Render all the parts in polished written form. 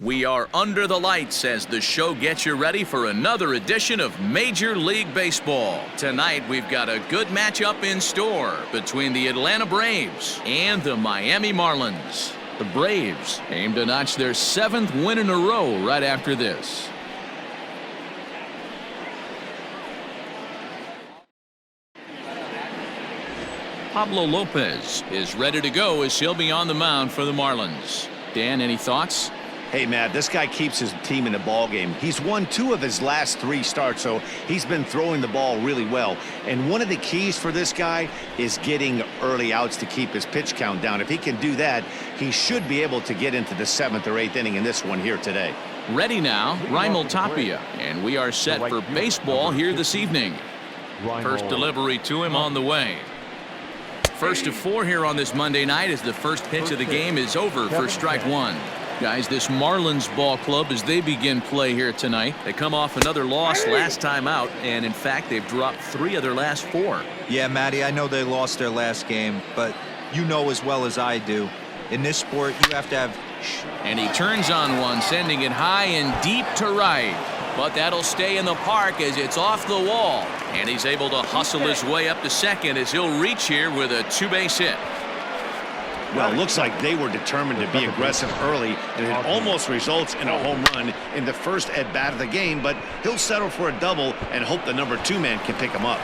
We are under the lights as the show gets you ready for another edition of Major League Baseball. Tonight, we've got a good matchup in store between the Atlanta Braves and the Miami Marlins. The Braves aim to notch their 7th win in a row right after this. Pablo Lopez is ready to go as he'll be on the mound for the Marlins. Dan, any thoughts? Hey, Matt, this guy keeps his team in the ball game. He's won 2 of his last 3 starts, so he's been throwing the ball really well. And one of the keys for this guy is getting early outs to keep his pitch count down. If he can do that, he should be able to get into the 7th or 8th inning in this one here today. Ready now, Franmil Reyes, and we are set for baseball here this evening. First delivery to him on the way. First of 4 here on this Monday night as the first pitch of the game is over for strike 1. Guys, this Marlins ball club, as they begin play here tonight, they come off another loss last time out, and in fact they've dropped 3 of their last 4. Yeah, Matty, I know they lost their last game, but you know as well as I do, in this sport you have to have... And he turns on one, sending it high and deep to right. But that'll stay in the park as it's off the wall. And he's able to hustle his way up to second as he'll reach here with a 2-base hit. Well, it looks like they were determined to be aggressive early, and it almost results in a home run in the first at-bat of the game, but he'll settle for a double and hope the number 2 man can pick him up.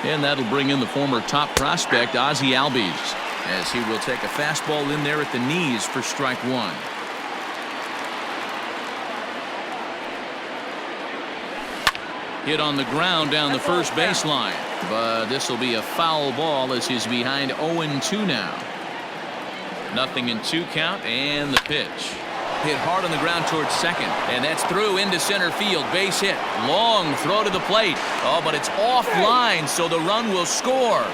And that'll bring in the former top prospect, Ozzie Albies, as he will take a fastball in there at the knees for strike 1. Hit on the ground down the first baseline, but this will be a foul ball as he's behind 0-2 now. 0-2 count, and the pitch. Hit hard on the ground towards second, and that's through into center field. Base hit. Long throw to the plate. Oh, but it's offline, so the run will score.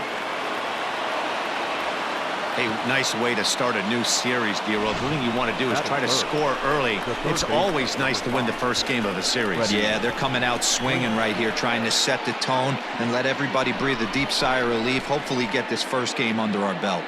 Hey, nice way to start a new series, D-Roll. The thing you want to do is try to score early. It's always nice to win the first game of a series. Yeah, they're coming out swinging right here, trying to set the tone and let everybody breathe a deep sigh of relief. Hopefully get this first game under our belt.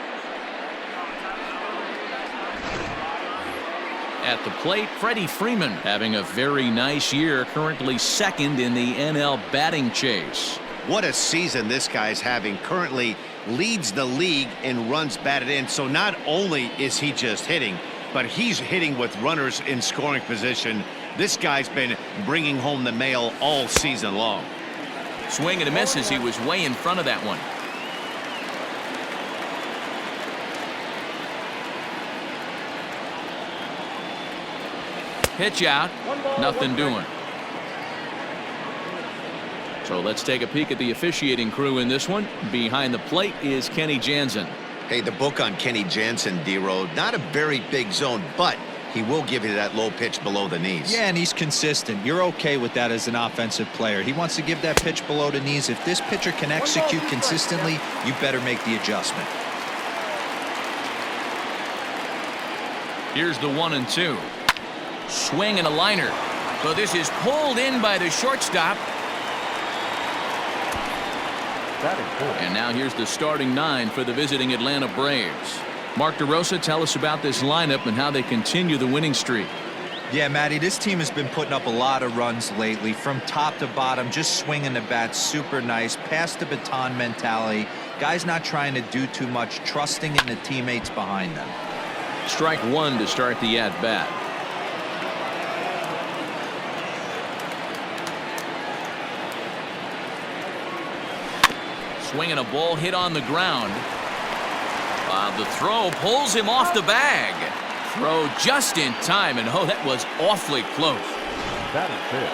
At the plate, Freddie Freeman having a very nice year, currently 2nd in the NL batting chase. What a season this guy's having. Currently leads the league in runs batted in. So not only is he just hitting, but he's hitting with runners in scoring position. This guy's been bringing home the mail all season long. Swing and a miss as he was way in front of that one. Pitch out, nothing doing. So let's take a peek at the officiating crew in this one. Behind the plate is Kenny Jansen. Hey, the book on Kenny Jansen, D-Road, not a very big zone, but he will give you that low pitch below the knees. Yeah, and he's consistent. You're okay with that as an offensive player. He wants to give that pitch below the knees. If this pitcher can execute consistently, you better make the adjustment. Here's the 1-2. Swing and a liner. So this is pulled in by the shortstop. And now here's the starting 9 for the visiting Atlanta Braves. Mark DeRosa, tell us about this lineup and how they continue the winning streak. Yeah, Matty, this team has been putting up a lot of runs lately from top to bottom, just swinging the bat super nice, pass the baton mentality. Guys not trying to do too much, trusting in the teammates behind them. Strike 1 to start the at-bat. Swinging a ball hit on the ground. The throw pulls him off the bag. Throw just in time, and oh, that was awfully close. That is it.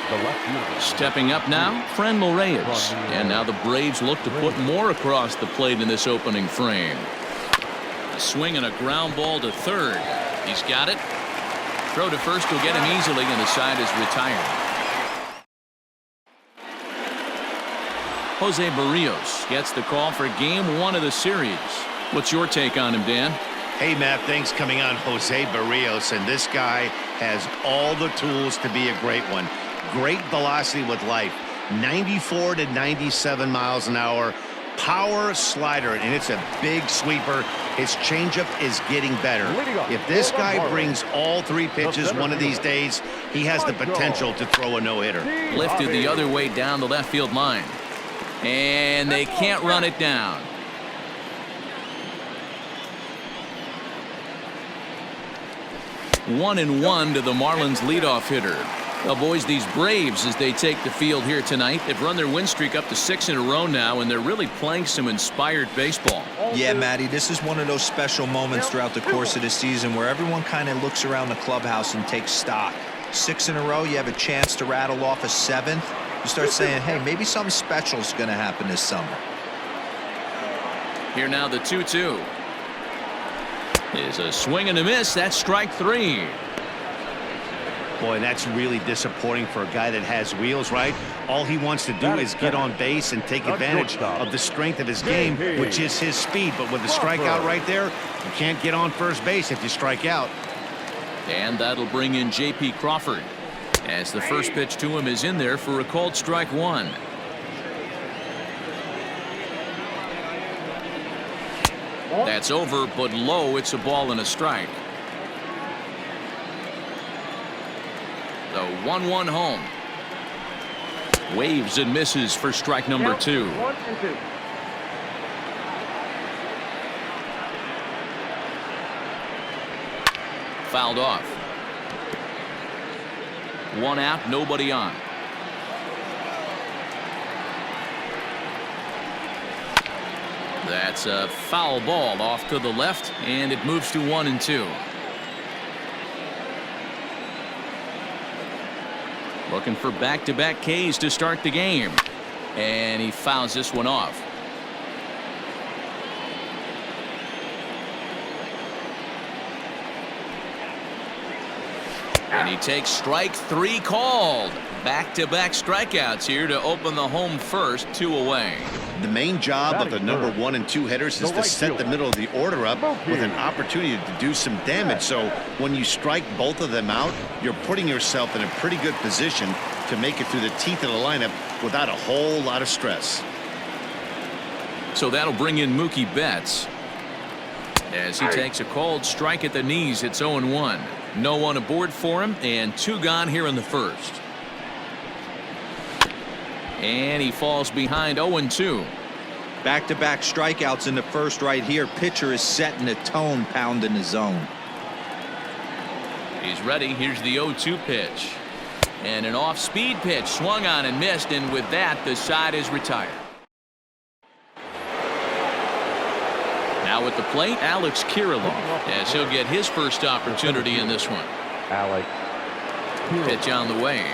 The left fielder. Stepping up now, Franmil Reyes. And now the Braves look to put more across the plate in this opening frame. A swing and a ground ball to third. He's got it. Throw to first will get him easily, and the side is retired. Jose Berrios gets the call for game 1 of the series. What's your take on him, Dan? Hey, Matt, thanks coming on Jose Berrios, and this guy has all the tools to be a great one. great velocity with life. 94 to 97 miles an hour. Power slider, and it's a big sweeper. His changeup is getting better. If this guy brings all 3 pitches one of these days, he has the potential to throw a no-hitter. Lifted the other way down the left field line. And they can't run it down. One and one to the Marlins leadoff hitter. Well, boys, these Braves, as they take the field here tonight, they've run their win streak up to 6 in a row now, and they're really playing some inspired baseball. Yeah, Matty, this is one of those special moments throughout the course of the season where everyone kind of looks around the clubhouse and takes stock. 6 in a row, you have a chance to rattle off a 7th. You start saying, hey, maybe something special is going to happen this summer. Here now the 2-2. Is a swing and a miss. That's strike 3. Boy, that's really disappointing for a guy that has wheels, right? All he wants to do is get on base and take advantage of the strength of his game, which is his speed. But with the strikeout right there, you can't get on first base if you strike out. And that'll bring in J.P. Crawford, as the first pitch to him is in there for a called strike 1. That's over, but low. It's a ball and a strike. The 1-1 home. Waves and misses for strike number 2. Fouled off. 1 out, nobody on. That's a foul ball off to the left, and it moves to 1-2. Looking for back-to-back Ks to start the game, and he fouls this one off. And he takes strike 3 called. Back-to-back strikeouts here to open the home first, 2 away. The main job of the number 1 and 2 hitters is to set the middle of the order up with an opportunity to do some damage. So when you strike both of them out, you're putting yourself in a pretty good position to make it through the teeth of the lineup without a whole lot of stress. So that'll bring in Mookie Betts as he takes a called strike at the knees. It's 0-1. No one aboard for him, and 2 gone here in the first. And he falls behind 0-2. Back-to-back strikeouts in the first right here. Pitcher is setting the tone, pounding the zone. He's ready. Here's the 0-2 pitch. And an off-speed pitch swung on and missed, and with that, the side is retired. Now at the plate, Alex Kirilloff, as he'll get his first opportunity in this one. Alex. Pitch on the way.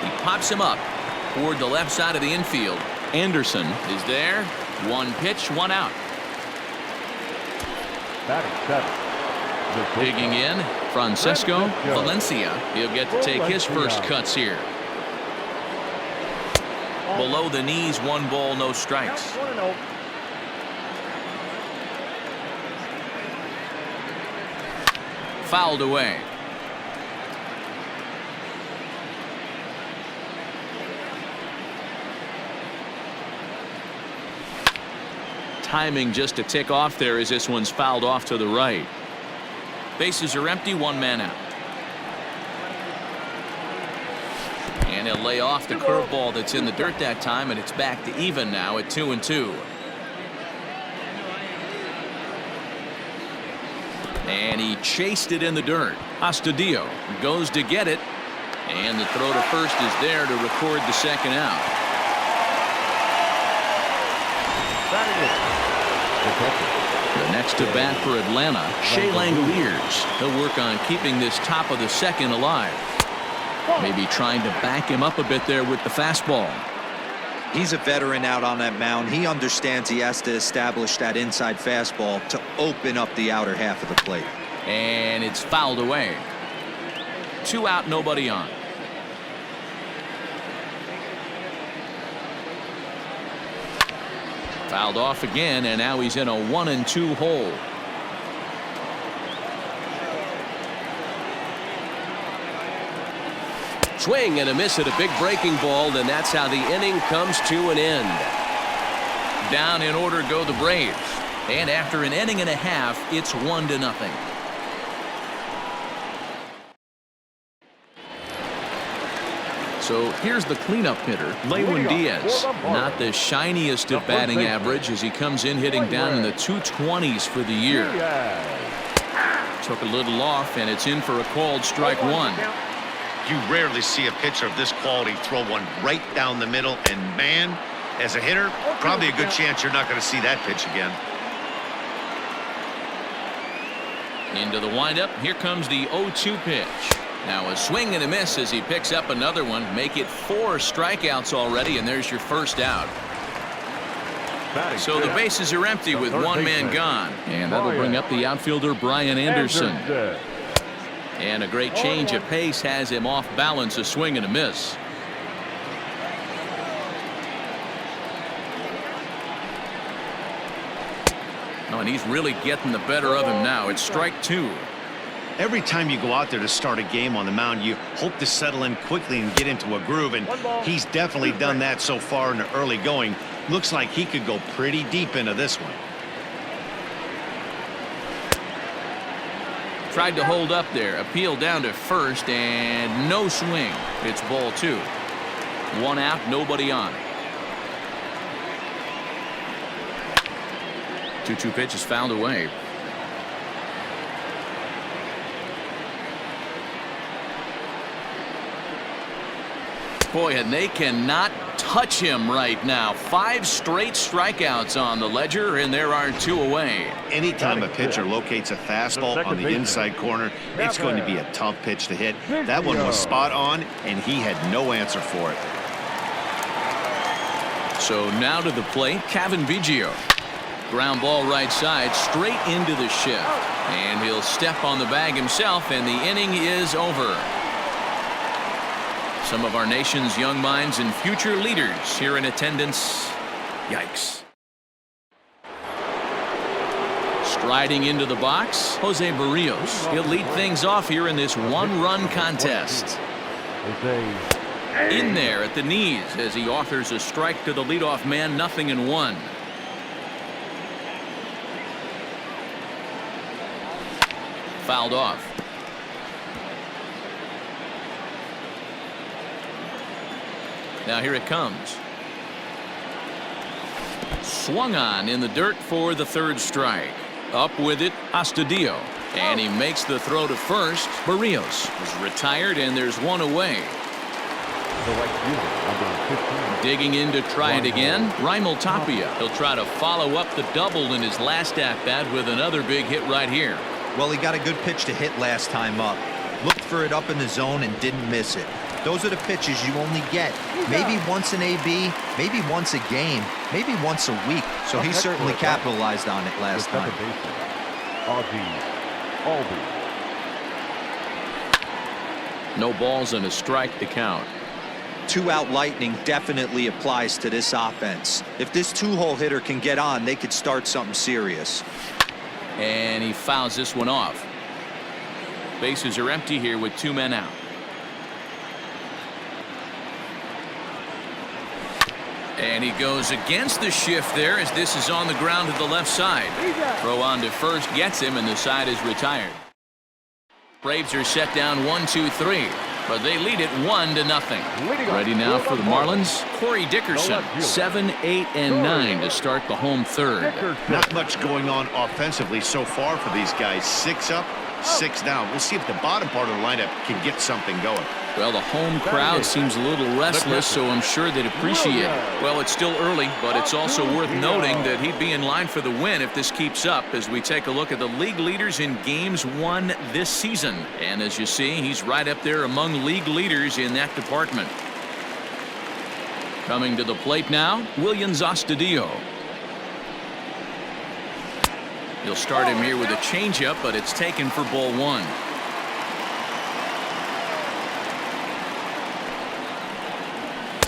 He pops him up toward the left side of the infield. Anderson is there. 1 pitch, 1 out. Batting 7. Digging in, Francisco Valencia. He'll get to take his first cuts here. Below the knees, 1 ball, no strikes. Fouled away. Timing just a tick off there as this one's fouled off to the right. Bases are empty, 1 man out. And he'll lay off the curveball that's in the dirt that time, and it's back to even now at 2-2. And he chased it in the dirt. Astudillo goes to get it, and the throw to first is there to record the second out. The next to bat for Atlanta, Shea Langoliers. He'll work on keeping this top of the second alive. Maybe trying to back him up a bit there with the fastball. He's a veteran out on that mound. He understands he has to establish that inside fastball to open up the outer half of the plate. And it's fouled away. 2 out, nobody on. Fouled off again, and now he's in a 1-2 hole. Swing and a miss at a big breaking ball, and that's how the inning comes to an end. Down in order go the Braves. And after an inning and a half, it's 1-0. So here's the cleanup hitter, Lewin Diaz. Not the shiniest of batting average as he comes in hitting down in the 220s for the year. Took a little off, and it's in for a called strike one. You rarely see a pitcher of this quality throw one right down the middle, and man, as a hitter, probably a good chance you're not going to see that pitch again. Into the windup. Here comes the 0-2 pitch. Now a swing and a miss as he picks up another one. Make it 4 strikeouts already, and there's your first out. So the bases are empty with one man gone. And that'll bring up the outfielder Brian Anderson. And a great change of pace has him off balance. A swing and a miss. Oh, and he's really getting the better of him now. It's strike 2. Every time you go out there to start a game on the mound, you hope to settle in quickly and get into a groove, and he's definitely done that so far in the early going. Looks like he could go pretty deep into this one. Tried to hold up there. Appeal down to first, and no swing. It's ball 2. 1 out, nobody on. 2-2 pitch is fouled away. Boy, and they cannot touch him right now. 5 straight strikeouts on the ledger, and there are 2 away. Anytime a pitcher locates a fastball on the inside corner, it's going to be a tough pitch to hit. That one was spot on, and he had no answer for it. So now to the plate, Kevin Biggio. Ground ball right side, straight into the shift. And he'll step on the bag himself, and the inning is over. Some of our nation's young minds and future leaders here in attendance. Yikes. Striding into the box, Jose Berrios. He'll lead things off here in this 1-run contest. In there at the knees as he offers a strike to the leadoff man. 0-1. Fouled off. Now here it comes. Swung on in the dirt for the 3rd strike. Up with it, Astudillo. And he makes the throw to first. Berrios is retired, and there's 1 away. Digging in to try it again, Franmil Reyes. He'll try to follow up the double in his last at-bat with another big hit right here. Well, he got a good pitch to hit last time up. Looked for it up in the zone and didn't miss it. Those are the pitches you only get maybe once an AB, maybe once a game, maybe once a week. So he certainly capitalized on it last time. No balls and a strike to count. 2-out lightning definitely applies to this offense. If this 2-hole hitter can get on, they could start something serious. And he fouls this one off. Bases are empty here with 2 men out. And he goes against the shift there as this is on the ground to the left side. Throw on to first gets him, and the side is retired. Braves are set down 1-2-3, but they lead it 1-0. Ready now for the Marlins. Corey Dickerson, 7, 8, and 9 to start the home 3rd. Not much going on offensively so far for these guys. 6 up, 6 down. We'll see if the bottom part of the lineup can get something going. Well, the home crowd seems a little restless, so I'm sure they'd appreciate it. Well, it's still early, but it's also worth noting that he'd be in line for the win if this keeps up as we take a look at the league leaders in games won this season. And as you see, he's right up there among league leaders in that department. Coming to the plate now, William Astudillo. He'll start him here with a changeup, but it's taken for ball 1.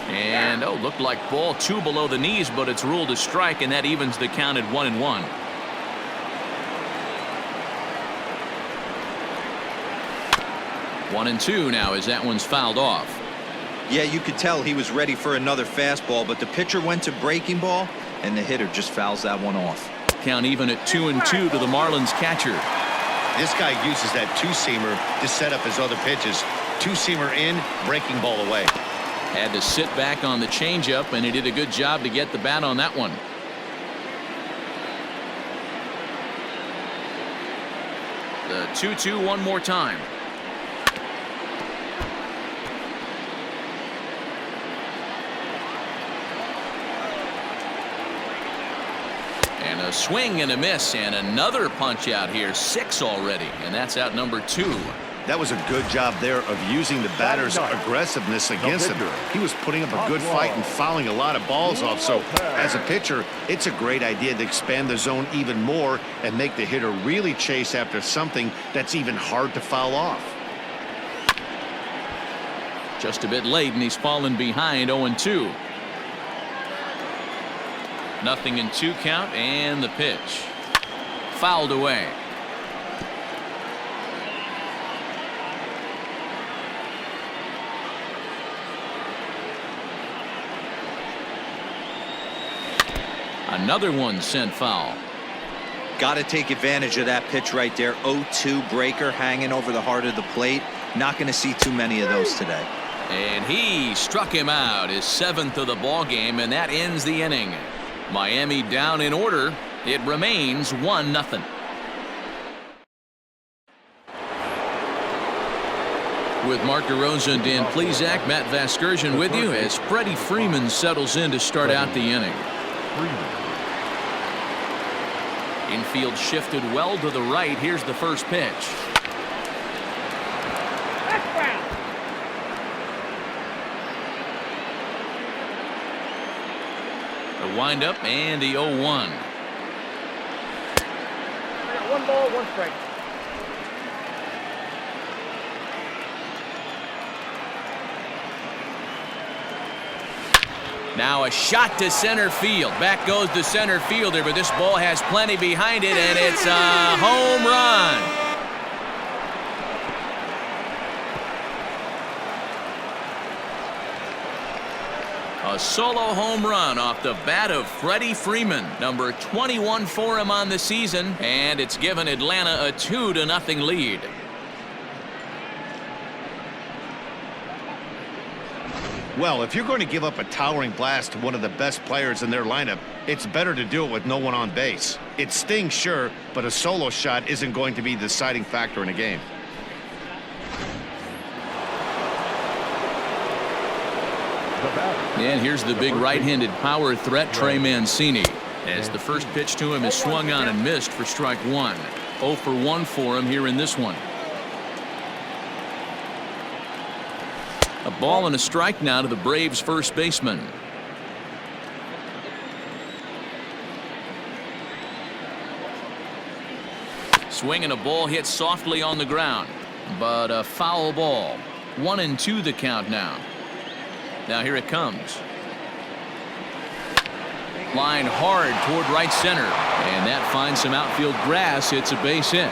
And looked like ball 2 below the knees, but it's ruled a strike, and that evens the count at 1-1. One and 2 now as that one's fouled off. Yeah, you could tell he was ready for another fastball, but the pitcher went to breaking ball, and the hitter just fouls that one off. Count even at 2-2 to the Marlins catcher. This guy uses that two-seamer to set up his other pitches. Two-seamer in, breaking ball away. Had to sit back on the changeup, and he did a good job to get the bat on that one. The 2-2 one more time. And a swing and a miss, and another punch out here. 6 already, and that's out number 2. That was a good job there of using the batter's aggressiveness against him. He was putting up a good fight and fouling a lot of balls off. So as a pitcher, it's a great idea to expand the zone even more and make the hitter really chase after something that's even hard to foul off. Just a bit late, and he's fallen behind 0-2. Nothing in 2 count, and the pitch. Fouled away. Another one sent foul. Got to take advantage of that pitch right there. 0-2 breaker hanging over the heart of the plate. Not going to see too many of those today. And he struck him out, his 7th of the ball game, and that ends the inning. Miami down in order. It remains 1-0. With Mark DeRosa and Dan Plesac, Matt Vasgersian with you as Freddie Freeman settles in to start out the inning. Infield shifted well to the right. Here's the first pitch. The windup and the 0-1. 1 ball, 1 strike. Now a shot to center field. Back goes the center fielder, but this ball has plenty behind it, and it's a home run. A solo home run off the bat of Freddie Freeman, number 21 for him on the season, and it's given Atlanta a 2-0 lead. Well, if you're going to give up a towering blast to one of the best players in their lineup, it's better to do it with no one on base. It stings, sure, but a solo shot isn't going to be the deciding factor in a game. And here's the big right-handed power threat, Trey Mancini, as the first pitch to him is swung on and missed for strike 1. 0 for 1 for him here in this one. A ball and a strike now to the Braves first baseman. Swing and a ball hit softly on the ground, but a foul ball. 1-2 the count now. Now here it comes. Line hard toward right center, and that finds some outfield grass. It's a base hit.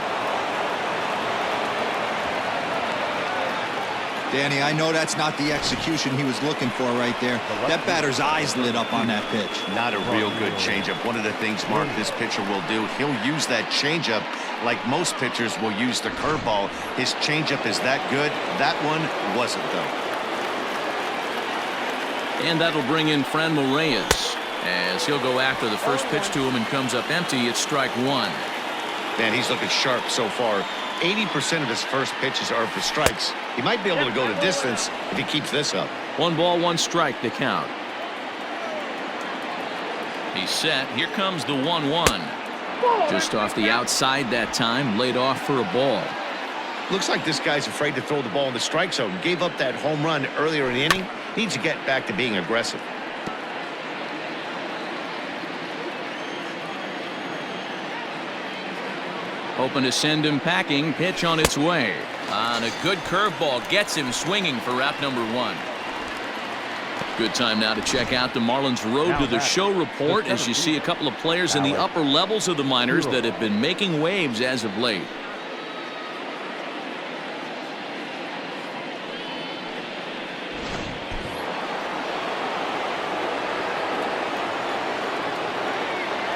Danny, I know that's not the execution he was looking for right there. That batter's eyes lit up on that pitch. Not a real good changeup. One of the things, Mark, this pitcher will do, he'll use that changeup like most pitchers will use the curveball. His changeup is that good. That one wasn't, though. And that'll bring in Franmil Reyes as he'll go after the first pitch to him and comes up empty. It's strike 1. Man, he's looking sharp so far. 80% of his first pitches are for strikes. He might be able to go the distance if he keeps this up. 1 ball, 1 strike to count. He's set. Here comes the 1-1. Just off the outside that time, laid off for a ball. Looks like this guy's afraid to throw the ball in the strike zone. Gave up that home run earlier in the inning. Needs to get back to being aggressive. Hoping to send him packing. Pitch on its way. On a good curveball gets him swinging for out number 1. Good time now to check out the Marlins Road to the Show report as you see a couple of players in the upper levels of the minors that have been making waves as of late.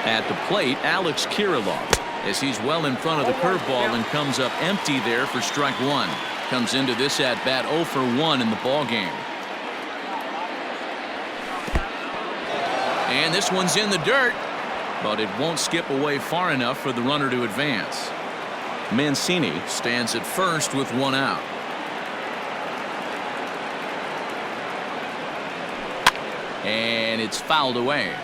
At the plate, Alex Kirilloff, as he's well in front of the curveball and comes up empty there for strike one. Comes into this at bat 0 for 1 in the ball game. And this one's in the dirt, but it won't skip away far enough for the runner to advance. Mancini stands at first with 1 out. And it's fouled away.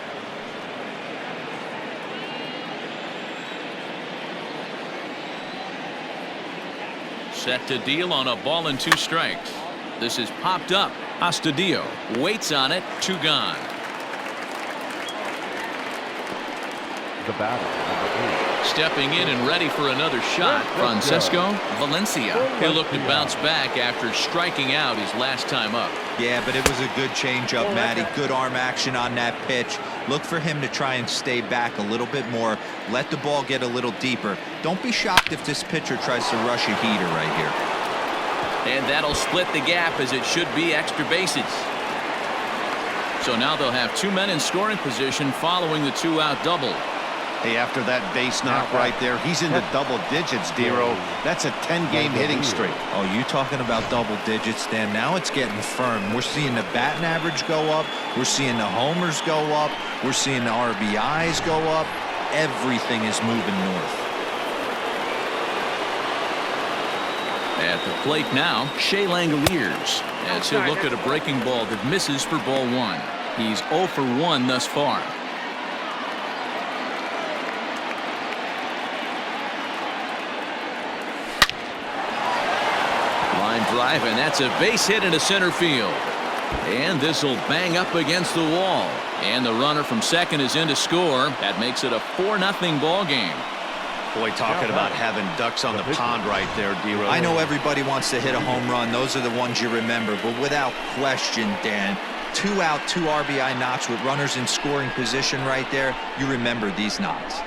Set to deal on a ball and 2 strikes. This is popped up. Astudillo waits on it. 2 gone. The batter, number 8. Stepping in and ready for another shot, Francisco Valencia. He'll look to bounce back after striking out his last time up. Yeah, but it was a good changeup, Matty. Good arm action on that pitch. Look for him to try and stay back a little bit more. Let the ball get a little deeper. Don't be shocked if this pitcher tries to rush a heater right here. And that'll split the gap, as it should be extra bases. So now they'll have 2 men in scoring position following the 2-out double. Hey, after that base knock right there, he's into double digits, Dero. That's a 10-game hitting streak. Oh, you talking about double digits, Dan? Now it's getting firm. We're seeing the batting average go up. We're seeing the homers go up. We're seeing the RBIs go up. Everything is moving north. At the plate now, Shea Langoliers, as he'll look at a breaking ball that misses for ball 1. He's 0 for 1 thus far. Drive, and that's a base hit into center field. And this will bang up against the wall. And the runner from second is in to score. That makes it a 4-0 ball game. Boy, talking about having ducks on the pond right there, Dero. I know everybody wants to hit a home run. Those are the ones you remember. But without question, Dan, 2 out, 2 RBI knocks with runners in scoring position right there. You remember these knocks.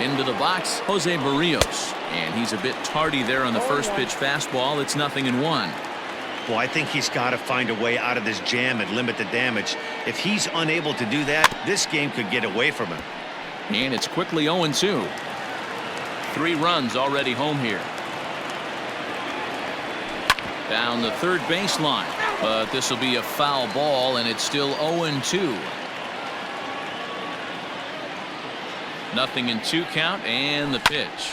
Into the box, Jose Berrios, and he's a bit tardy there on the first pitch fastball. It's 0-1. Well, I think he's got to find a way out of this jam and limit the damage. If he's unable to do that, this game could get away from him. And it's quickly 0-2. 3 runs already home here. Down the third baseline, but this will be a foul ball, and it's still 0-2. 0-2 count, and the pitch.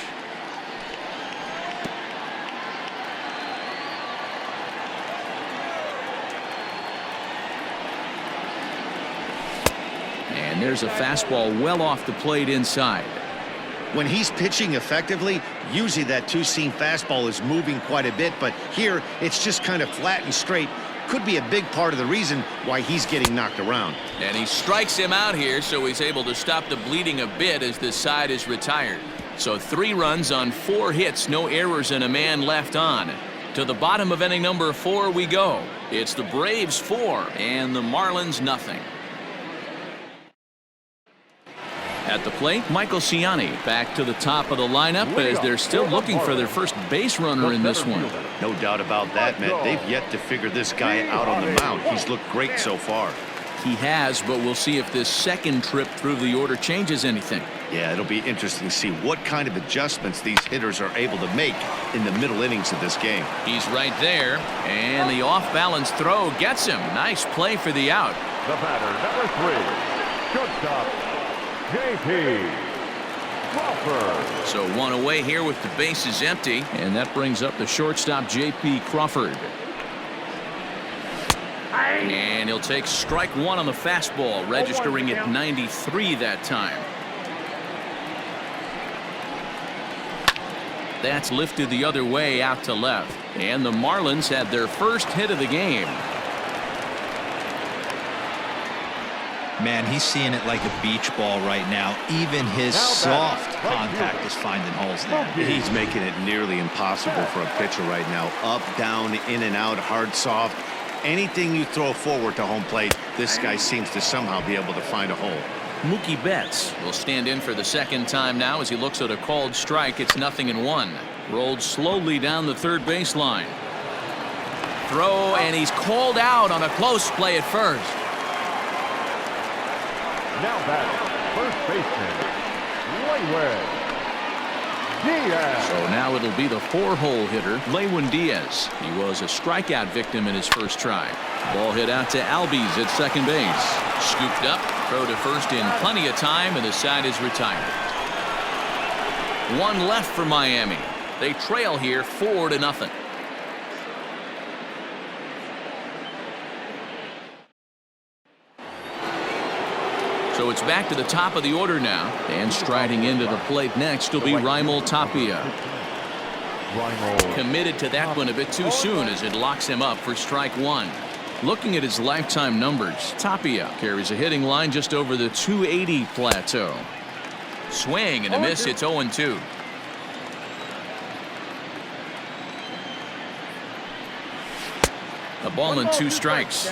And there's a fastball well off the plate inside. When he's pitching effectively, usually that 2-seam fastball is moving quite a bit, but here it's just kind of flat and straight. Could be a big part of the reason why he's getting knocked around. And he strikes him out here, so he's able to stop the bleeding a bit as this side is retired. So 3 runs on 4 hits, no errors, and a man left on. To the bottom of inning number 4 we go. It's the Braves 4 and the Marlins 0. At the plate, Michael Ciani back to the top of the lineup as they're still looking for their first base runner in this one. No doubt about that, Matt. They've yet to figure this guy out on the mound. He's looked great so far. He has, but we'll see if this second trip through the order changes anything. Yeah, it'll be interesting to see what kind of adjustments these hitters are able to make in the middle innings of this game. He's right there, and the off-balance throw gets him. Nice play for the out. The batter, number 3, shortstop, J.P. Crawford. So 1 away here with the bases empty, and that brings up the shortstop J.P. Crawford. And he'll take strike 1 on the fastball, registering at 93 that time. That's lifted the other way out to left, and the Marlins had their first hit of the game. Man, he's seeing it like a beach ball right now. Even his soft contact is finding holes there. He's making it nearly impossible for a pitcher right now. Up, down, in and out, hard, soft. Anything you throw forward to home plate, this guy seems to somehow be able to find a hole. Mookie Betts will stand in for the second time now as he looks at a called strike. It's 0-1. Rolled slowly down the third baseline. Throw, and he's called out on a close play at first. Now batting, first baseman, Lewin Diaz. So now it'll be the 4-hole hitter, Lewin Diaz. He was a strikeout victim in his first try. Ball hit out to Albies at second base. Scooped up, throw to first in plenty of time, and the side is retired. One left for Miami. They trail here 4-0. So it's back to the top of the order now, and striding into the plate next will be Franmil Tapia. Committed to that one a bit too soon as it locks him up for strike one. Looking at his lifetime numbers, Tapia carries a hitting line just over the 280 plateau. Swing and a miss. It's 0-2. A ball and 2 strikes.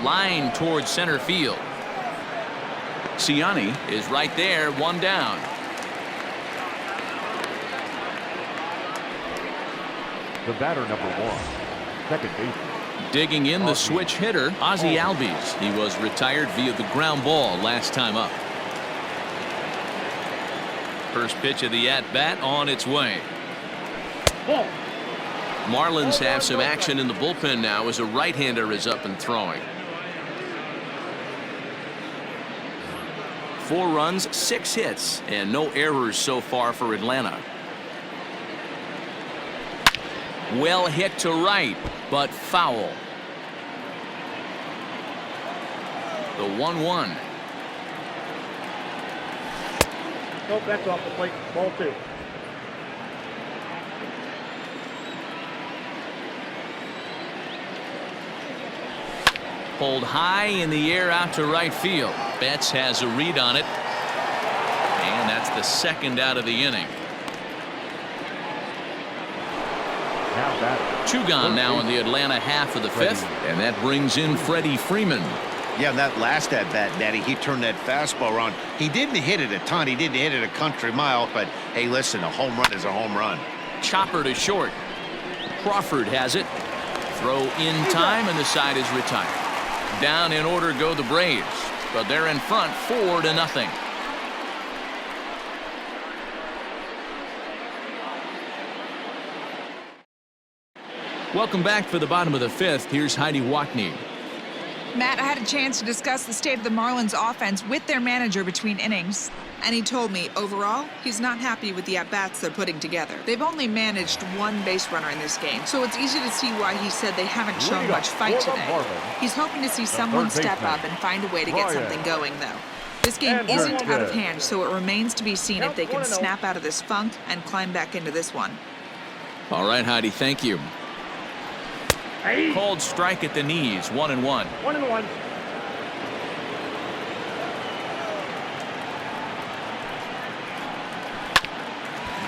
Line towards center field. Ciani is right there, 1 down. The batter, number 1, second baseman. Digging in the switch hitter, Ozzie Albies. He was retired via the ground ball last time up. First pitch of the at-bat on its way. Marlins have some action in the bullpen now as a right-hander is up and throwing. 4 runs, 6 hits, and no errors so far for Atlanta. Well hit to right, but foul. The 1-1. Nope, that's off the plate. Ball 2. Pulled high in the air out to right field. Betts has a read on it. And that's the second out of the inning. Now batting. 2 gone now in the Atlanta half of the 5th. And that brings in Freddie Freeman. Yeah, that last at-bat, Daddy, he turned that fastball around. He didn't hit it a ton. He didn't hit it a country mile. But, hey, listen, a home run is a home run. Chopper to short. Crawford has it. Throw in time, and the side is retired. Down in order go the Braves, but they're in front 4-0. Welcome back for the bottom of the 5th. Here's Heidi Wackney. Matt, I had a chance to discuss the state of the Marlins offense with their manager between innings. And he told me, overall, he's not happy with the at-bats they're putting together. They've only managed 1 base runner in this game, so it's easy to see why he said they haven't shown much fight today. He's hoping to see someone step up and find a way to get something going, though. This game isn't out of hand, so it remains to be seen if they can snap out of this funk and climb back into this one. All right, Heidi, thank you. Called strike at the knees, 1-1. 1-1.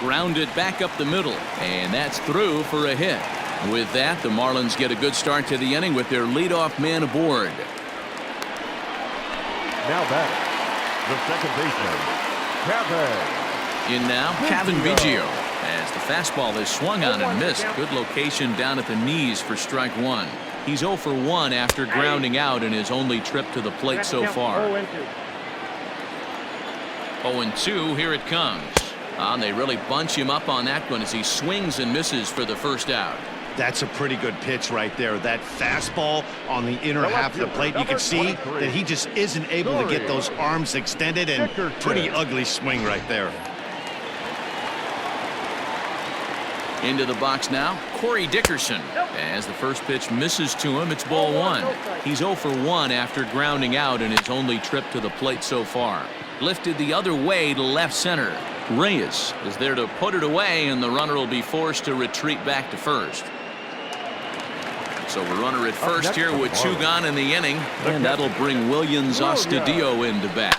Grounded back up the middle, and that's through for a hit. With that, the Marlins get a good start to the inning with their leadoff man aboard. Now batting, the second baseman, Kevin. In now, Kevin Biggio, as the fastball is swung on and missed. Good location down at the knees for strike 1. He's 0 for 1 after grounding out in his only trip to the plate so far. 0-2, here it comes. And they really bunch him up on that one as he swings and misses for the first out. That's a pretty good pitch right there. That fastball on the inner half of the plate. You can see that he just isn't able to get those arms extended, and pretty ugly swing right there. Into the box now, Corey Dickerson. As the first pitch misses to him, it's ball 1. He's 0 for 1 after grounding out in his only trip to the plate so far. Lifted the other way to left center. Reyes is there to put it away, and the runner will be forced to retreat back to first. So a runner at first here with 2 gone in the inning, and that'll bring Williams Astudillo into bat.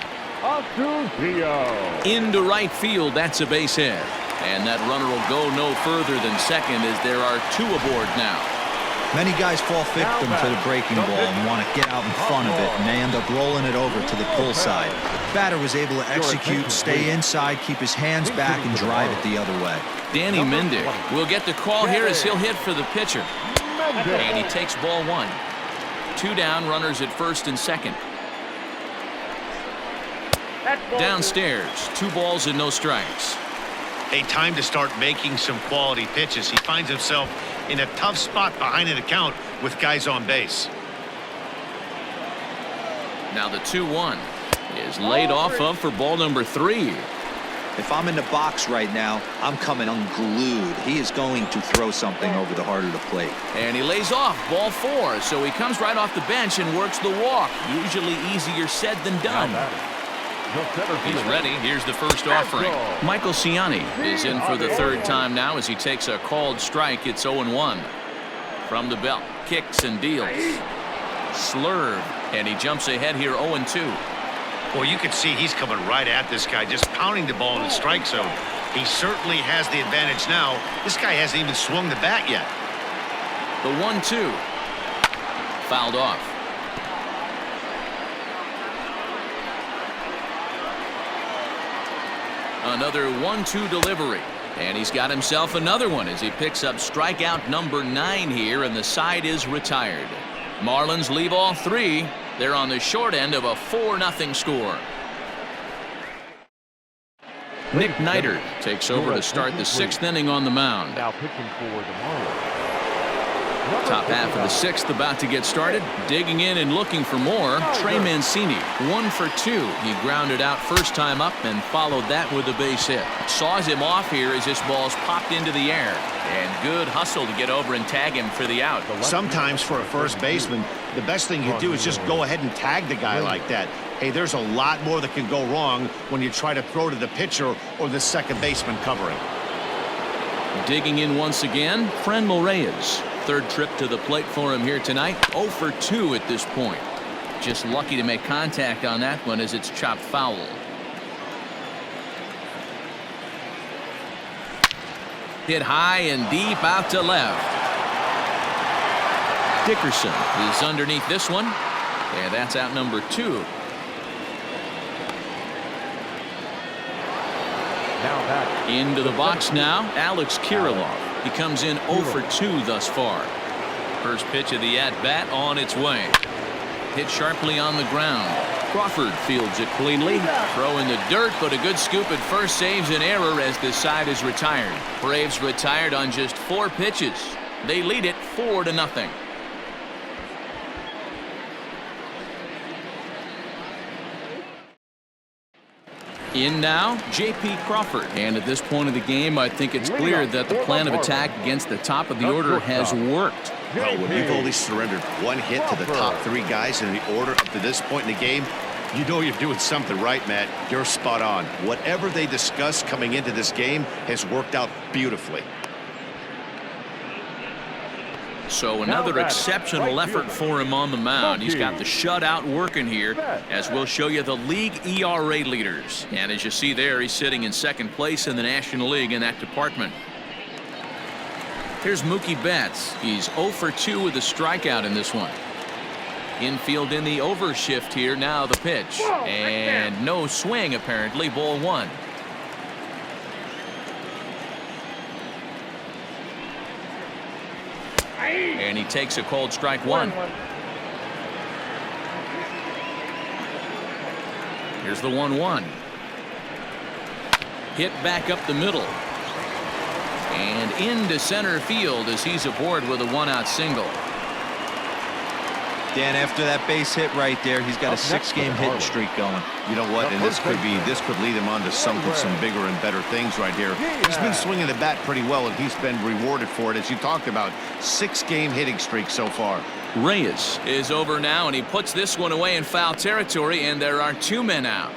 Into right field, that's a base hit. And that runner will go no further than second as there are 2 aboard now. Many guys fall victim to the breaking ball and want to get out in front of it, and they end up rolling it over to the pull side. Batter was able to execute, stay inside, keep his hands back, and drive it the other way. Danny Mendick will get the call here as he'll hit for the pitcher. And he takes ball one. 2 down, runners at first and second. Downstairs, 2 balls and no strikes. A time to start making some quality pitches. He finds himself in a tough spot behind an account with guys on base. Now the 2-1 is laid off of for ball number 3. If I'm in the box right now, I'm coming unglued. He is going to throw something over the heart of the plate. And he lays off ball 4, so he comes right off the bench and works the walk. Usually easier said than done. He's ready. Here's the first offering. Michael Ciani is in for the 3rd time now as he takes a called strike. It's 0-1. From the belt, kicks and deals. Slurve, and he jumps ahead here 0-2. Well, you can see he's coming right at this guy, just pounding the ball in the strike zone. He certainly has the advantage now. This guy hasn't even swung the bat yet. The 1-2. Fouled off. Another 1-2 delivery. And he's got himself another one as he picks up strikeout number 9 here, and the side is retired. Marlins leave all 3. They're on the short end of a 4-0 score. Nick Neidert takes over to start the 6th inning on the mound. Now pitching for the Marlins. Top half of the 6th about to get started. Digging in and looking for more. Trey Mancini, 1 for 2. He grounded out first time up and followed that with a base hit. Saws him off here as this ball's popped into the air. And good hustle to get over and tag him for the out. Sometimes for a first baseman, the best thing you do is just go ahead and tag the guy like that. Hey, there's a lot more that can go wrong when you try to throw to the pitcher or the second baseman covering. Digging in once again, Franmil Reyes. 3rd trip to the plate for him here tonight. 0 for 2 at this point. Just lucky to make contact on that one as it's chopped foul. Hit high and deep out to left. Dickerson is underneath this one. And that's out number 2. Now back. Into the box now, Alex Kirilloff. He comes in 0 for 2 thus far. First pitch of the at-bat on its way. Hit sharply on the ground. Crawford fields it cleanly. Throw in the dirt, but a good scoop at first saves an error as the side is retired. Braves retired on just 4 pitches. They lead it 4-0. In now, J.P. Crawford. And at this point of the game, I think it's clear that the plan of attack against the top of the order has worked. Well, when you've only surrendered 1 hit to the top 3 guys in the order up to this point in the game, you know you're doing something right, Matt. You're spot on. Whatever they discussed coming into this game has worked out beautifully. So another exceptional effort for him on the mound. He's got the shutout working here, as we'll show you the league ERA leaders. And as you see there, he's sitting in 2nd place in the National League in that department. Here's Mookie Betts. He's 0 for 2 with a strikeout in this one. Infield in the overshift here. Now the pitch. And no swing, apparently. Ball 1. And he takes a cold strike 1. Here's the 1-1. Hit back up the middle. And into center field as he's aboard with a 1-out single. Dan, after that base hit right there, he's got a 6-game hitting streak going. You know what? And this could lead him on to some bigger and better things right here. He's been swinging the bat pretty well, and he's been rewarded for it, as you talked about. 6-game hitting streak so far. Reyes is over now, and he puts this one away in foul territory, and there are 2 men out.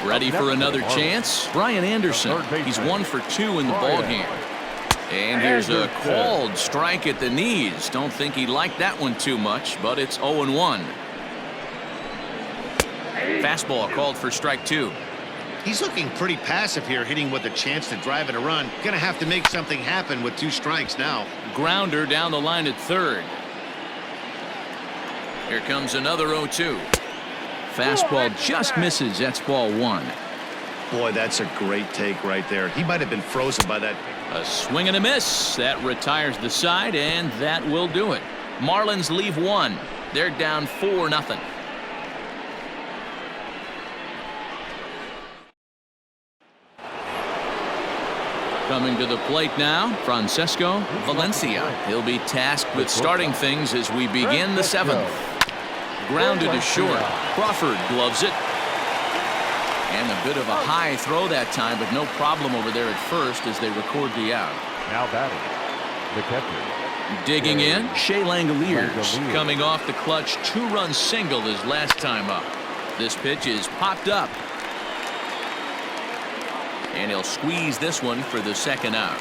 Ready for another chance? Brian Anderson. He's 1 for 2 in the ballgame. And here's a called strike at the knees. Don't think he liked that one too much, but it's 0-1. Fastball called for strike 2. He's looking pretty passive here, hitting with a chance to drive it a run. Gonna have to make something happen with 2 strikes now. Grounder down the line at third. Here comes another 0-2. Fastball just misses. That's ball 1. Boy, that's a great take right there. He might have been frozen by that. A swing and a miss. That retires the side, and that will do it. Marlins leave 1. They're down 4-0. Coming to the plate now, Francisco Valencia. He'll be tasked with starting things as we begin the 7th. Grounded to short. Crawford gloves it. And a bit of a high throw that time, but no problem over there at first as they record the out. Now batting, the catcher. Digging in, Shea Langoliers, coming off the clutch 2-run single his last time up. This pitch is popped up. And he'll squeeze this one for the 2nd out.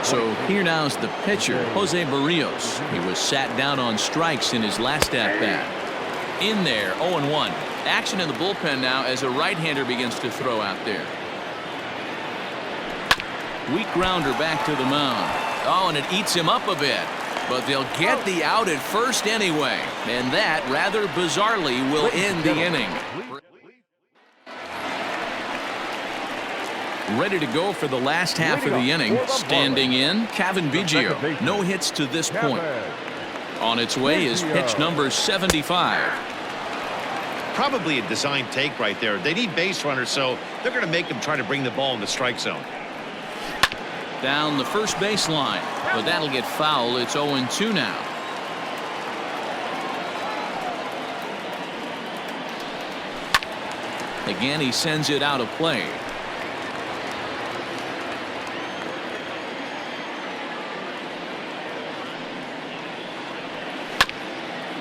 So here now's the pitcher, Jose Berrios. He was sat down on strikes in his last at-bat. In there, 0-1. Action in the bullpen now as a right-hander begins to throw out there. Weak grounder back to the mound. Oh, and it eats him up a bit. But they'll get the out at first anyway. And that, rather bizarrely, will end the inning. Ready to go for the last half of the inning. Standing in, Kevin Biggio. No hits to this point. On its way is pitch number 75. Probably a design take right there. They need base runners, so they're going to make them try to bring the ball in the strike zone. Down the first baseline, but that'll get foul. It's 0-2 now. Again, he sends it out of play.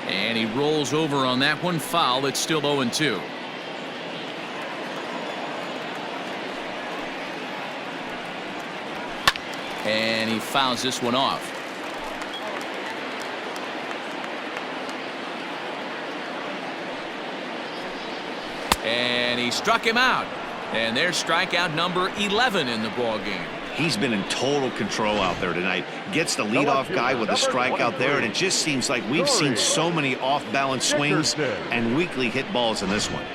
And he rolls over on that one. Foul. It's still 0-2. And he fouls this one off. And he struck him out. And there's strikeout number 11 in the ball game. He's been in total control out there tonight. Gets the leadoff guy with a strikeout there, and it just seems like we've seen so many off-balance swings and weakly hit balls in this one.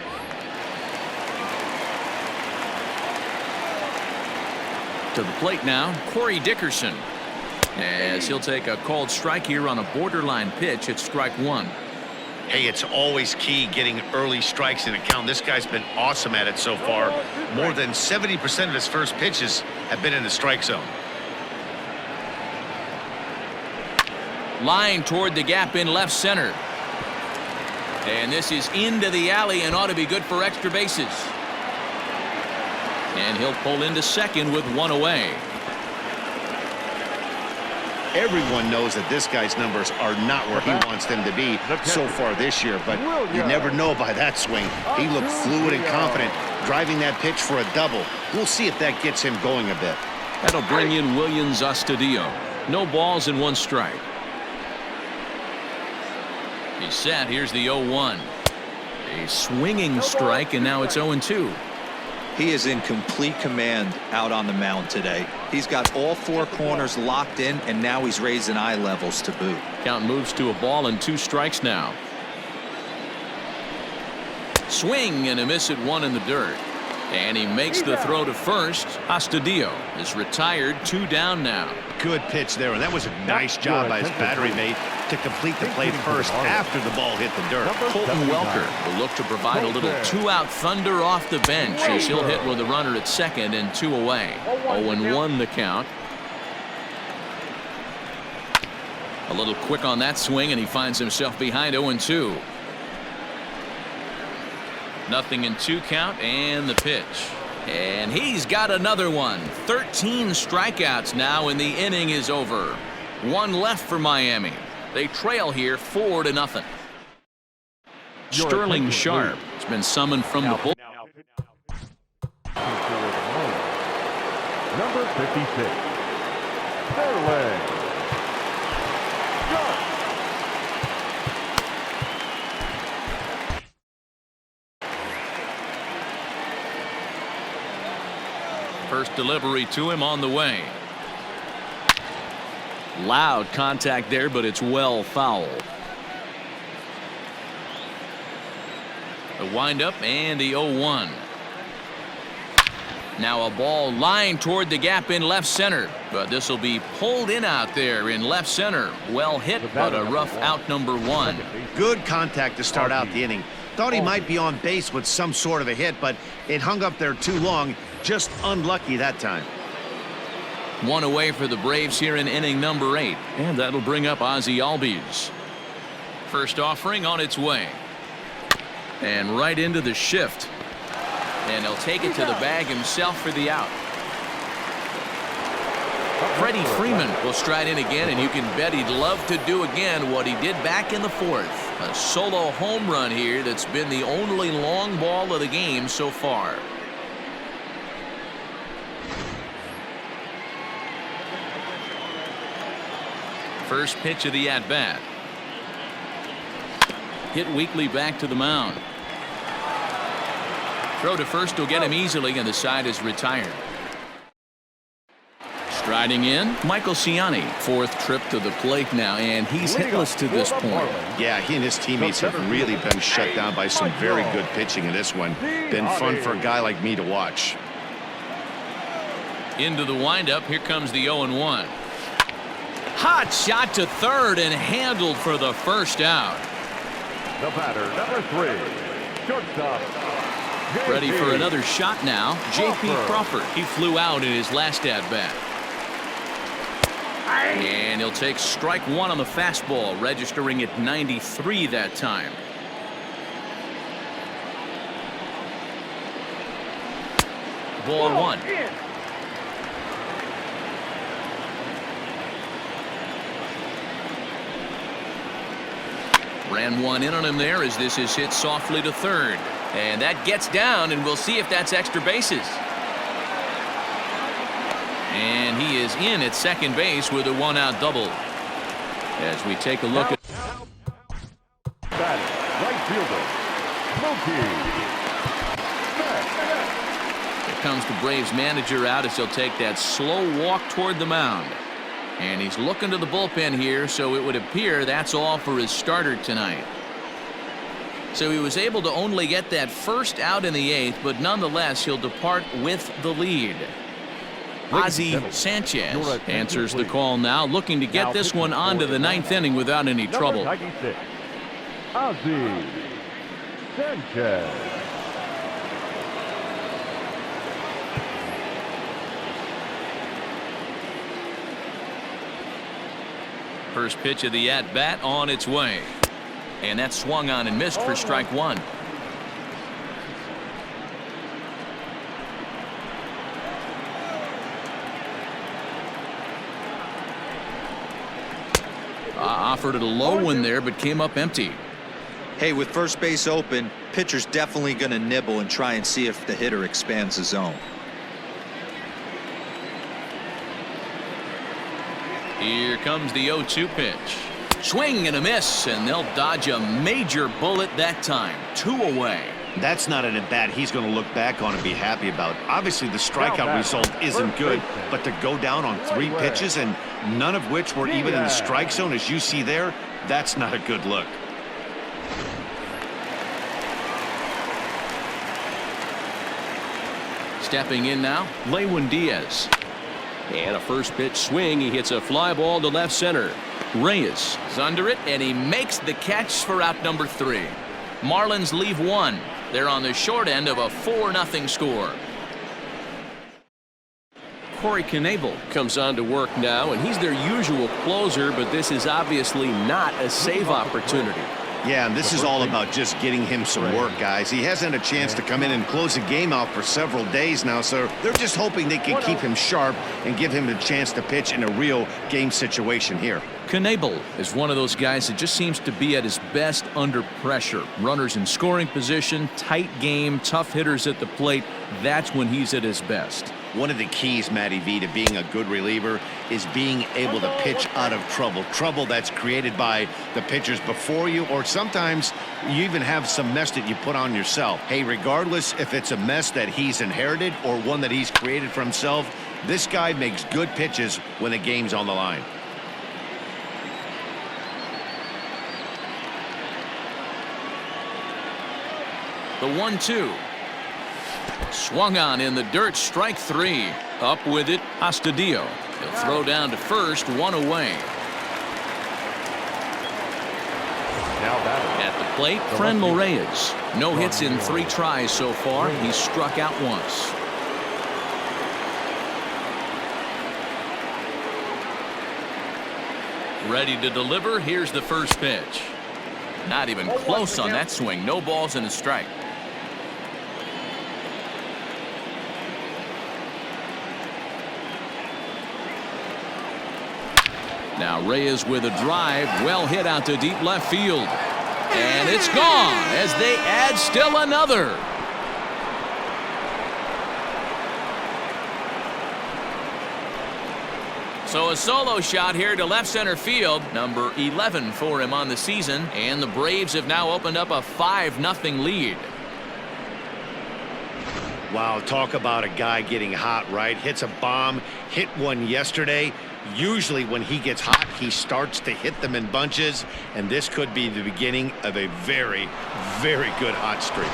To the plate now, Corey Dickerson, as he'll take a called strike here on a borderline pitch at strike 1. Hey, it's always key getting early strikes in a count. This guy's been awesome at it so far. More than 70% of his first pitches have been in the strike zone. Line toward the gap in left center. And this is into the alley and ought to be good for extra bases. And he'll pull into second with 1 away. Everyone knows that this guy's numbers are not where he wants them to be so far this year, but you never know by that swing. He looked fluid and confident, driving that pitch for a double. We'll see if that gets him going a bit. That'll bring in Williams Astudillo. No balls and 1 strike. He's set. Here's the 0-1. A swinging strike, and now it's 0-2. He is in complete command out on the mound today. He's got all 4 corners locked in, and now he's raising eye levels to boot. Count moves to a ball and 2 strikes now. Swing and a miss at 1 in the dirt. And he makes the throw to first. Astudillo is retired, 2 down now. Good pitch there, and that was a nice job by his battery mate to complete the play first after the ball hit the dirt. Colton Welker will look to provide a little 2-out thunder off the bench as he'll hit with a runner at second and 2 away. 0-1 the count. A little quick on that swing, and he finds himself behind 0-2. Nothing in 2 count, and the pitch. And he's got another one. 13 strikeouts now, and the inning is over. 1 left for Miami. They trail here 4-0. Sterling Sharp has been summoned from the bull. Number 56. Sterling. delivery to him on the way. Loud contact there, but it's well fouled. The windup and the 0-1. Now a ball lined toward the gap in left center, but this will be pulled in out there in left center. Well hit, but a rough out number 1. Good contact to start out the inning. Thought he might be on base with some sort of a hit, but it hung up there too long. Just unlucky that time. 1 away for the Braves here in inning number 8, and that'll bring up Ozzie Albies. First offering on its way, and right into the shift, and he'll take it to the bag himself for the out. Freddie Freeman will stride in again, and you can bet he'd love to do again what he did back in the 4th. A solo home run here that's been the only long ball of the game so far. First pitch of the at-bat. Hit weakly back to the mound. Throw to first will get him easily, and the side is retired. Striding in, Michael Ciani. 4th trip to the plate now, and he's hitless to this point. Yeah, he and his teammates have really been shut down by some very good pitching in this one. Been fun for a guy like me to watch. Into the windup, here comes the 0-1. Hot shot to third and handled for the first out. The batter, number 3, shortstop. Ready for another shot now, J.P. Crawford. He flew out in his last at-bat. And he'll take strike 1 on the fastball, registering at 93 that time. Ball 1. Ran 1 in on him there as this is hit softly to third. And that gets down, and we'll see if that's extra bases. And he is in at second base with a 1-out double. As we take a look at Right fielder, here comes the Braves manager out as he'll take that slow walk toward the mound. And he's looking to the bullpen here, so it would appear that's all for his starter tonight. So he was able to only get that first out in the 8th, but nonetheless he'll depart with the lead. Ozzie Sanchez answers the call now, looking to get this one onto the 9th inning without any trouble. Ozzie Sanchez. First pitch of the at-bat on its way. And that swung on and missed for strike 1. Offered it a low one there, but came up empty. Hey, with first base open, pitcher's definitely going to nibble and try and see if the hitter expands the zone. Here comes the 0-2 pitch. Swing and a miss, and they'll dodge a major bullet that time. 2 away. That's not an at-bat he's going to look back on and be happy about. Obviously, the strikeout result isn't good, but to go down on 3 pitches and none of which were even in the strike zone, as you see there, that's not a good look. Stepping in now, Lewin Diaz. And a first pitch swing. He hits a fly ball to left center. Reyes is under it, and he makes the catch for out number 3. Marlins leave 1. They're on the short end of a 4-0 score. Corey Knebel comes on to work now, and he's their usual closer, but this is obviously not a save opportunity. Yeah, and this is all about just getting him some work, guys. He hasn't had a chance to come in and close a game out for several days now, so they're just hoping they can keep him sharp and give him a chance to pitch in a real game situation here. Knebel is one of those guys that just seems to be at his best under pressure. Runners in scoring position, tight game, tough hitters at the plate. That's when he's at his best. One of the keys, Matty V, to being a good reliever is being able to pitch out of trouble that's created by the pitchers before you, or sometimes you even have some mess that you put on yourself. Hey, regardless if it's a mess that he's inherited or one that he's created for himself, this guy makes good pitches when the game's on the line. The 1-2. Swung on in the dirt, strike 3. Up with it, Astudillo. He'll throw down to first, 1 away. Now batting. At the plate, Franmil Reyes. No hits in 3 tries so far. He's struck out once. Ready to deliver. Here's the first pitch. Not even close on that swing. No balls and a strike. Now Reyes with a drive, well hit out to deep left field. And it's gone as they add still another. So a solo shot here to left center field, number 11 for him on the season, and the Braves have now opened up a 5-0 lead. Wow, talk about a guy getting hot, right? Hits a bomb, hit one yesterday. Usually when he gets hot, he starts to hit them in bunches, and this could be the beginning of a very, very good hot streak.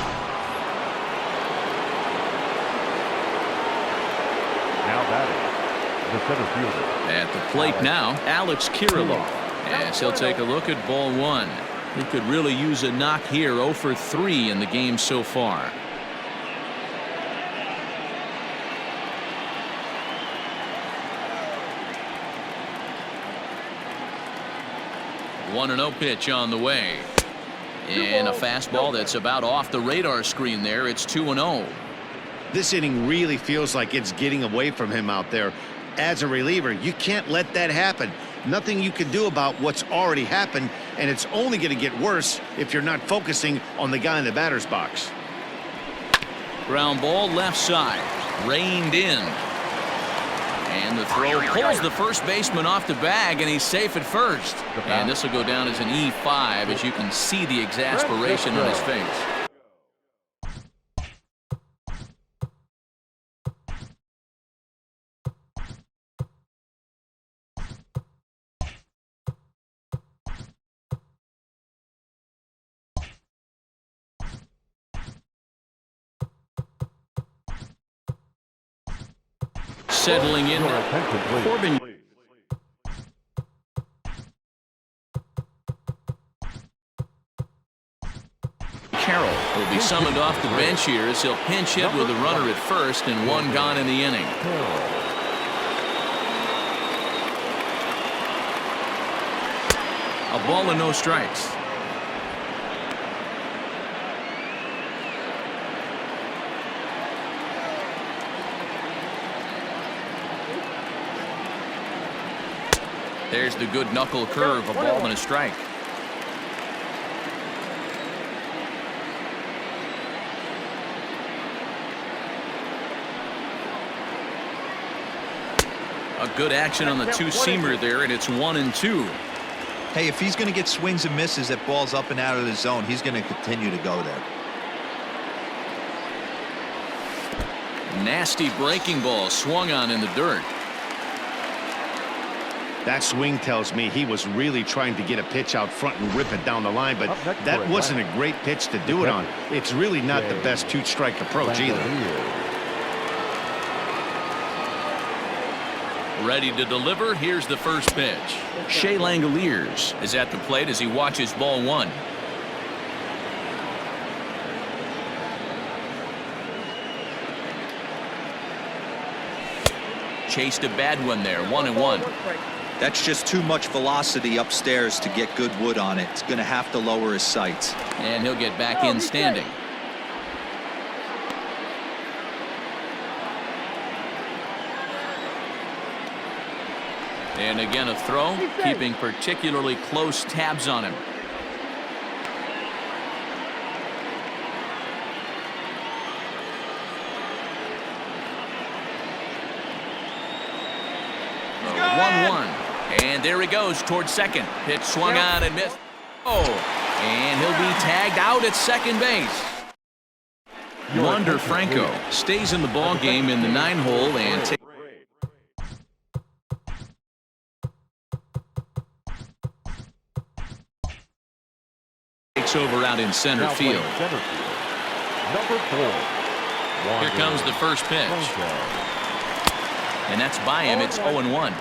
Now batting, the center fielder. At the plate now, Alex Kirilloff, as he'll take a look at ball 1. He could really use a knock here. 0 for 3 in the game so far. One 1-0 pitch on the way. And a fastball that's about off the radar screen there. It's 2-0. This inning really feels like it's getting away from him out there. As a reliever, you can't let that happen. Nothing you can do about what's already happened, and it's only going to get worse if you're not focusing on the guy in the batter's box. Ground ball left side. Reined in. And the throw pulls the first baseman off the bag, and he's safe at first. And this will go down as an E5, as you can see the exasperation on his face. Settling in. Corbin. Carroll will be summoned off the bench here as he'll pinch hit with a runner at first and 1 gone in the inning. A ball and no strikes. There's the good knuckle curve, a ball and a strike. A good action on the 2-seamer there, and it's 1-2. Hey, if he's going to get swings and misses at balls up and out of the zone, he's going to continue to go there. Nasty breaking ball swung on in the dirt. That swing tells me he was really trying to get a pitch out front and rip it down the line, but that wasn't a great pitch to do it on. It's really not the best 2-strike approach either. Ready to deliver. Here's the first pitch. Shea Langoliers is at the plate as he watches ball 1. Chased a bad one there. 1-1. That's just too much velocity upstairs to get good wood on it. It's going to have to lower his sights. And he'll get back in standing. And again a throw, keeping particularly close tabs on him. 1-1. And there he goes towards second. Pitch swung on and missed. Oh, and he'll be tagged out at second base. Wander Franco stays in the ball game in the 9-hole and takes over out in center field. Number 4. Here comes the first pitch. And that's by him. It's 0-1.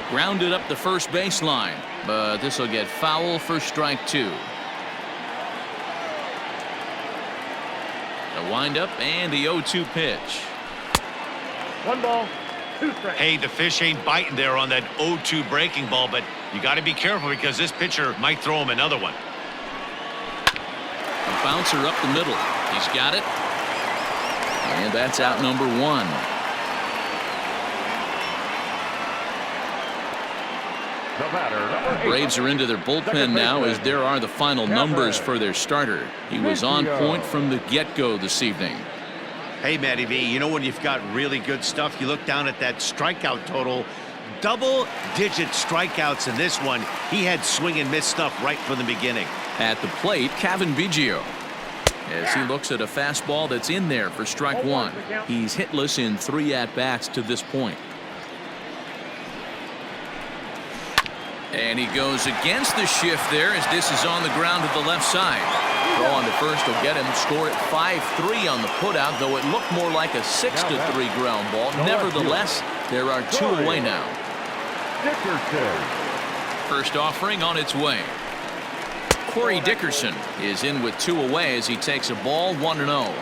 Grounded up the first baseline, but this will get foul for strike 2. The windup and the 0-2 pitch. 1 ball, 2 strikes. Hey, the fish ain't biting there on that 0-2 breaking ball, but you got to be careful because this pitcher might throw him another one. A bouncer up the middle. He's got it. And that's out number 1. Braves are into their bullpen now as there are the final numbers for their starter. He was on point from the get-go this evening. Hey, Matty V, you know when you've got really good stuff, you look down at that strikeout total. Double-digit strikeouts in this one. He had swing and miss stuff right from the beginning. At the plate, Kevin Biggio, as he looks at a fastball that's in there for strike 1. He's hitless in 3 at-bats to this point. And he goes against the shift there as this is on the ground to the left side. Throw on to first will get him. Score at 5-3 on the putout, though it looked more like a 6-3 ground ball. Nevertheless, there are 2 away now. First offering on its way. Corey Dickerson is in with 2 away as he takes a ball 1-0.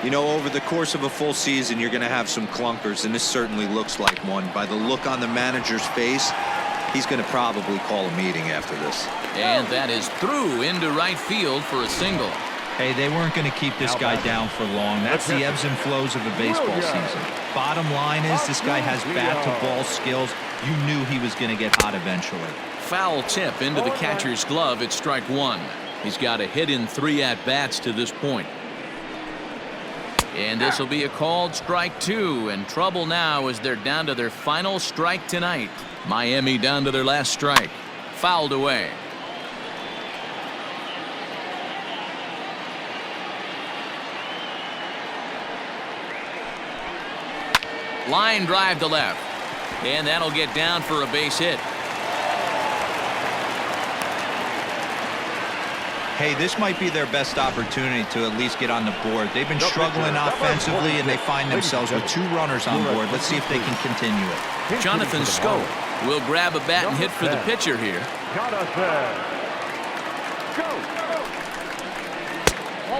You know, over the course of a full season, you're going to have some clunkers, and this certainly looks like one. By the look on the manager's face, he's going to probably call a meeting after this. And that is through into right field for a single. Hey, they weren't going to keep this guy down for long. That's the ebbs and flows of a baseball season. Bottom line is this guy has bat-to-ball skills. You knew he was going to get hot eventually. Foul tip into the catcher's glove at strike 1. He's got a hit in 3 at-bats to this point. And this will be a called strike 2. And trouble now as they're down to their final strike tonight. Miami down to their last strike. Fouled away. Line drive to left. And that'll get down for a base hit. Hey, this might be their best opportunity to at least get on the board. They've been struggling offensively, and they find themselves with 2 runners on board. Let's see if they can continue it. Jonathan Scope will grab a bat and hit for the pitcher here.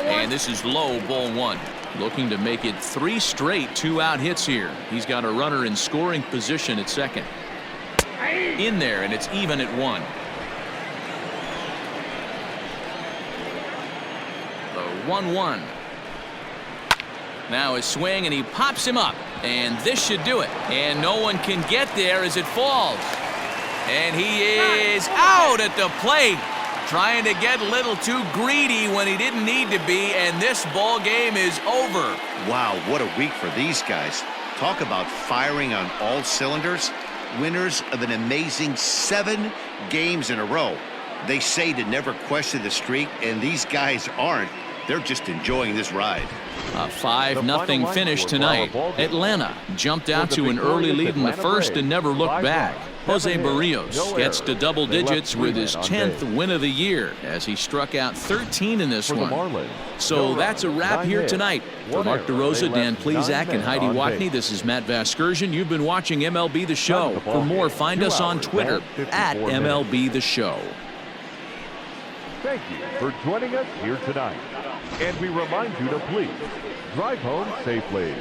And this is low, ball 1. Looking to make it 3 straight 2-out hits here. He's got a runner in scoring position at second. In there, and it's even at 1. The 1-1. Now his swing, and he pops him up. And this should do it. And no one can get there as it falls. And he is out at the plate. Trying to get a little too greedy when he didn't need to be, and this ball game is over. Wow, what a week for these guys. Talk about firing on all cylinders. Winners of an amazing 7 games in a row. They say to never question the streak, and these guys aren't. They're just enjoying this ride. A 5-0 finish tonight. Atlanta jumped out to an early lead in the first and never looked back. Jose Berrios gets to double digits with his 10th win of the year as he struck out 13 in this one. So that's a wrap here tonight. For Mark DeRosa, Dan Plesac, and Heidi Watney, this is Matt Vasgersian. You've been watching MLB The Show. For more, find us on Twitter at MLB The Show. Thank you for joining us here tonight. And we remind you to please drive home safely.